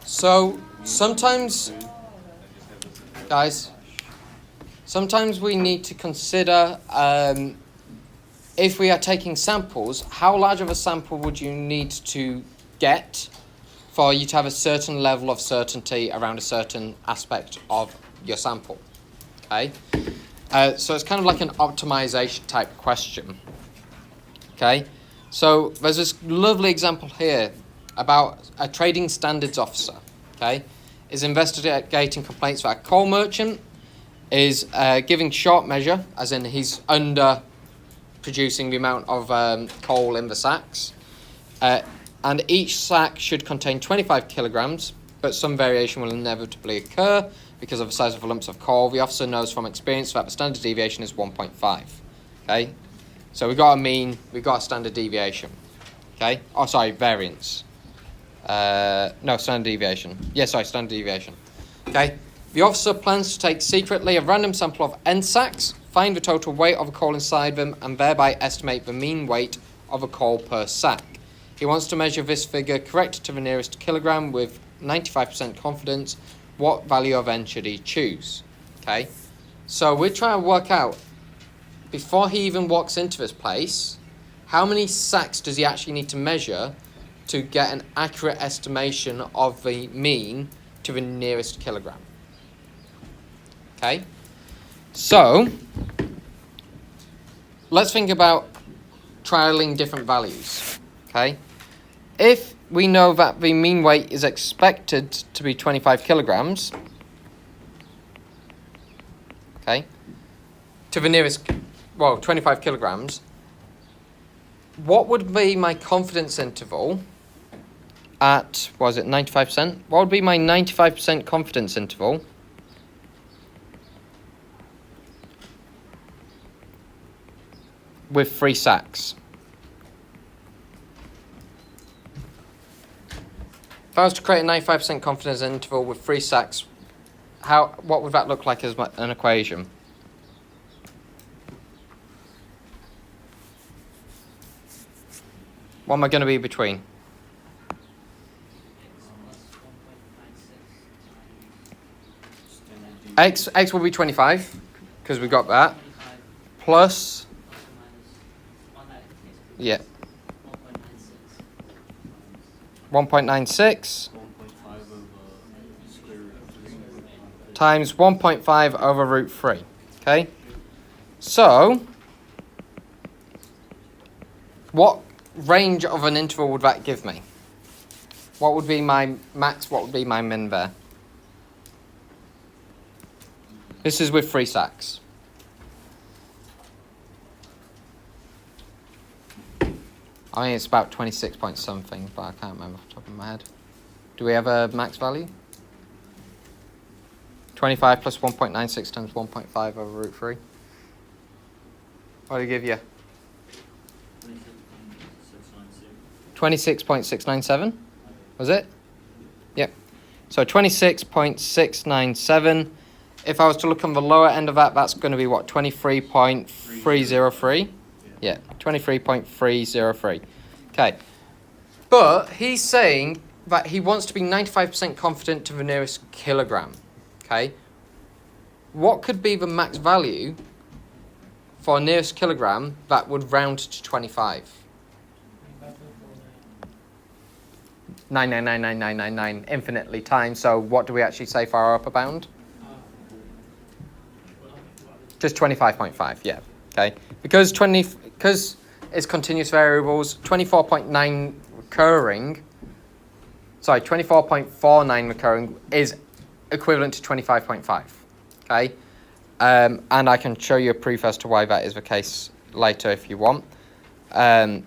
So sometimes, guys, sometimes we need to consider if we are taking samples, how large of a sample would you need to get for you to have a certain level of certainty around a certain aspect of your sample, okay? So it's kind of like an optimization type question, okay? So there's this lovely example here about a trading standards officer, okay? Is investigating complaints that a coal merchant is giving short measure, as in he's under producing the amount of coal in the sacks. And each sack should contain 25 kilograms, but some variation will inevitably occur because of the size of the lumps of coal. The officer knows from experience that the standard deviation is 1.5. Okay, so we've got a mean, we've got a standard deviation. Okay, oh sorry, variance. No, standard deviation. Yeah, sorry, standard deviation. Okay, the officer plans to take secretly a random sample of N sacks, find the total weight of a coal inside them, and thereby estimate the mean weight of a coal per sack. He wants to measure this figure correct to the nearest kilogram with 95% confidence. What value of N should he choose? Okay, so we're trying to work out, before he even walks into this place, how many sacks does he actually need to measure to get an accurate estimation of the mean to the nearest kilogram. Okay, so let's think about trialing different values. Okay, if we know that the mean weight is expected to be 25 kilograms, okay, to the nearest, well, 25 kilograms, what would be my confidence interval at, was it 95%? What would be my 95% confidence interval with 3 sacks? If I was to create a 95% confidence interval with 3 sacks, what would that look like as an equation? What am I going to be between? X will be 25, because we got that, plus, yeah, 1.96 times 1.5 over root 3, okay? So, what range of an interval would that give me? What would be my max, what would be my min there? This is with 3 sacks. I think it's about 26 point something, but I can't remember off the top of my head. Do we have a max value? 25 plus 1.96 times 1.5 over root 3. What do I give you? 26.697. Was it? Yep. So 26.697. If I was to look on the lower end of that, that's going to be what? 23.303? Yeah, 23.303. Okay. But he's saying that he wants to be 95% confident to the nearest kilogram. Okay. What could be the max value for nearest kilogram that would round to 25? 9999999 infinitely times. So what do we actually say for our upper bound? Just 25.5, yeah. Okay. Because it's continuous variables, 24.9 recurring, sorry, 24.49 recurring is equivalent to 25.5. Okay. And I can show you a proof as to why that is the case later if you want. Okay,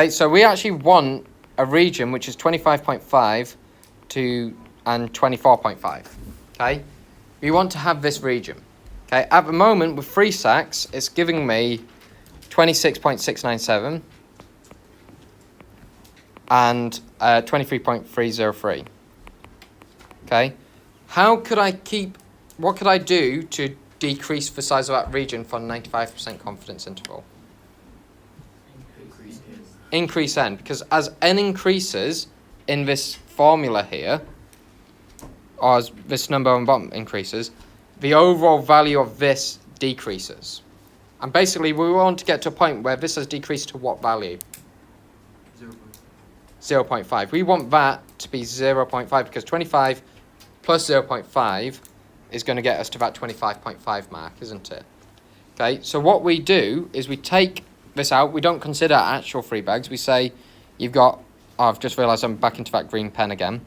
so we actually want a region which is 25.5 and 24.5. Okay, we want to have this region. Okay, at the moment with 3 sacks, it's giving me 26.697 and 23.303. Okay, what could I do to decrease the size of that region for 95% confidence interval? Increase n, because as n increases in this formula here, or as this number on the bottom increases, the overall value of this decreases. And basically, we want to get to a point where this has decreased to what value? 0.5. We want that to be 0.5 because 25 plus 0.5 is going to get us to that 25.5 mark, isn't it? Okay, so what we do is we take this out. We don't consider actual free bags. We say you've got, oh, I've just realised I'm back into that green pen again.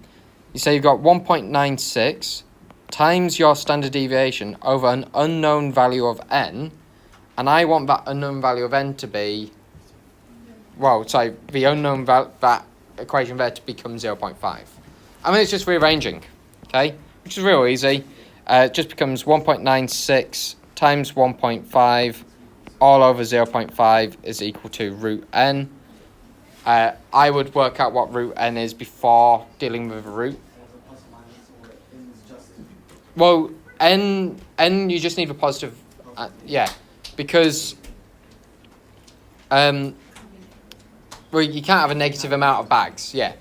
You say you've got 1.96 times your standard deviation over an unknown value of n, and I want that unknown value of n to be, well, sorry, the unknown that equation there to become 0.5. I mean, it's just rearranging, okay, which is real easy. It just becomes 1.96 times 1.5 all over 0.5 is equal to root n. I would work out what root n is before dealing with a root. Well, n you just need a positive, yeah, because well, you can't have a negative amount of bags, yeah.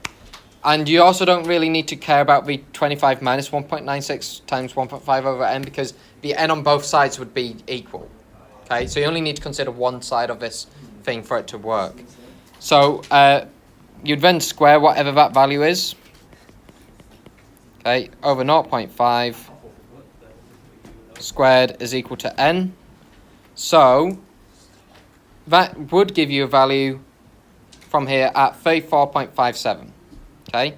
And you also don't really need to care about the 25 minus 1.96 times 1.5 over n because the n on both sides would be equal. Okay, so you only need to consider one side of this thing for it to work. So you'd then square whatever that value is. Okay, over 0.5 squared is equal to n. So that would give you a value from here at 34.57. Okay,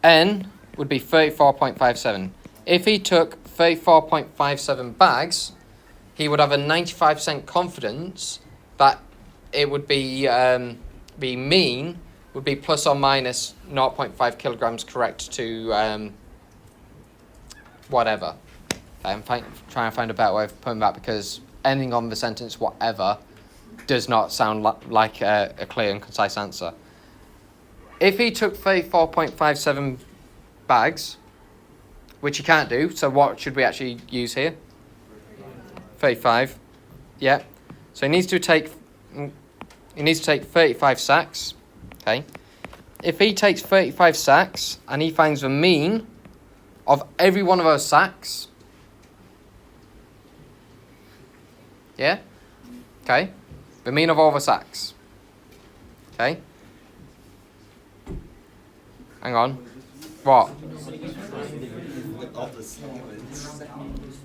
n would be 34.57. If he took 34.57 bags, he would have a 95% confidence that it would be the mean would be plus or minus 0.5 kilograms correct to whatever. Okay, I'm trying to find a better way of putting that because ending on the sentence whatever does not sound like a clear and concise answer. If he took 34.57 bags, which he can't do, so what should we actually use here? 35. Yeah. So he needs to take 35 sacks. Okay. If he takes 35 sacks and he finds the mean of every one of those sacks. Yeah? Okay. The mean of all the sacks. Okay. Hang on. What?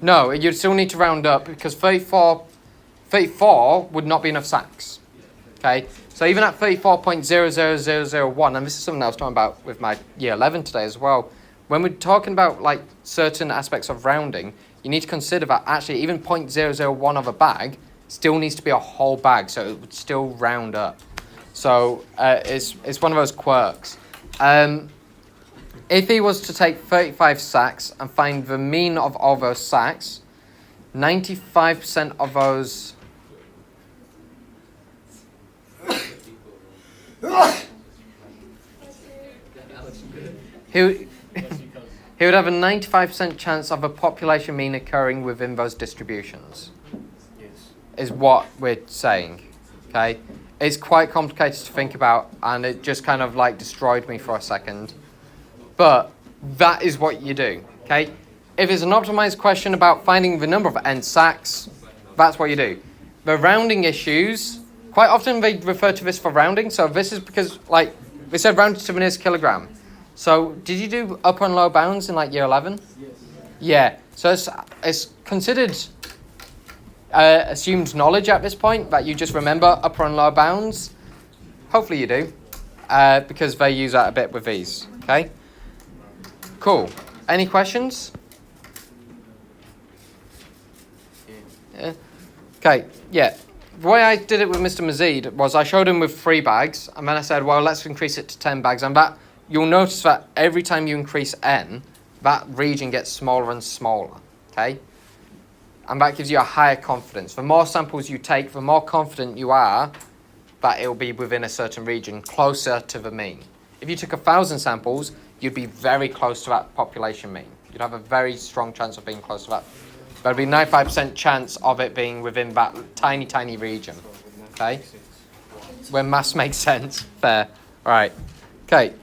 No, you'd still need to round up because 34 would not be enough sacks. Okay, so even at 34.00001, and this is something I was talking about with my year 11 today as well, when we're talking about like certain aspects of rounding, you need to consider that actually even 0.001 of a bag still needs to be a whole bag, so it would still round up. So it's one of those quirks. If he was to take 35 sacks and find the mean of all those sacks, 95% of those... he would have a 95% chance of a population mean occurring within those distributions. Is what we're saying, okay? It's quite complicated to think about, and it just kind of like destroyed me for a second. But that is what you do, okay? If it's an optimized question about finding the number of n sacks, that's what you do. The rounding issues, quite often they refer to this for rounding. So this is because, like, they said rounded to the nearest kilogram. So did you do upper and lower bounds in, like, year 11? Yes. Yeah. So it's considered assumed knowledge at this point that you just remember upper and lower bounds. Hopefully you do, because they use that a bit with these, okay? Cool. Any questions? Yeah. Okay, yeah. The way I did it with Mr. Mazid was I showed him with 3 bags, and then I said, well, let's increase it to 10 bags. And that you'll notice that every time you increase n, that region gets smaller and smaller, okay? And that gives you a higher confidence. The more samples you take, the more confident you are that it will be within a certain region, closer to the mean. If you took 1,000 samples, you'd be very close to that population mean. You'd have a very strong chance of being close to that. There'd be 95% chance of it being within that tiny, tiny region. Okay? When maths makes sense. Fair. All right. Okay.